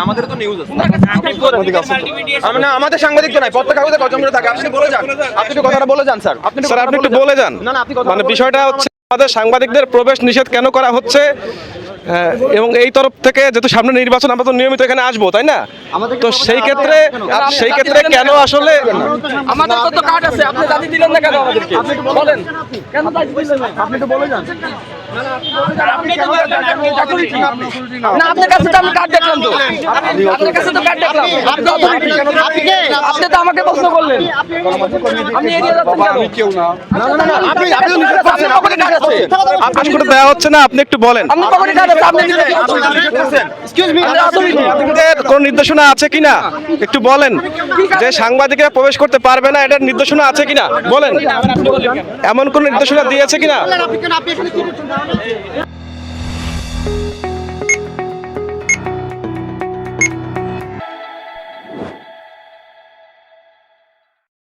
আমাদের তো নিউজ আছে না, আমাদের সাংবাদিক তো নাই, প্রত্যেক কাগজে কজন করে থাকে। আপনি বলে যান, আপনি একটু কথাটা বলে যান স্যার। আপনি স্যার আপনি একটু বলে যান। না না, আপনি মানে বিষয়টা হচ্ছে আমাদের সাংবাদিকদের প্রবেশ নিষেধ কেন করা হচ্ছে, এবং এই তরফ থেকে যেহেতু সামনে নির্বাচন আমরা তো নিয়মিত এখানে আসবো, তাই না? তো সেই ক্ষেত্রে কেন আসলে আমাদের কত কার্ড আছে, আপনি দাবি দিলেন না কেন আমাদেরকে? বলেন কেন দাবি দিলেন না? আপনি একটু বলে যান। না, আপনার কাছে তো আমি কার্ড দেখলাম, তো আপনার কাছে তো কার্ড দেখলাম। আপনি authority, আপনি তো আমাকে প্রশ্ন করলেন, আমি এড়িয়ে যাচ্ছেন কেন? না না না, আপনি তো নিষেধ করছেন, আপনার কার্ড আছে, প্রকাশ করতে দেওয়া হচ্ছে না, আপনি একটু বলেন। আপনি পকেটে কার্ড আছে, আপনি দিলেন কি? এক্সকিউজ মি, আপনাদের কোন নির্দেশনা আছে কিনা একটু বলেন, যে সাংবাদিকরা প্রবেশ করতে পারবে না, এটার নির্দেশনা আছে কিনা বলেন। এমন কোন নির্দেশনা দিয়েছে কিনা?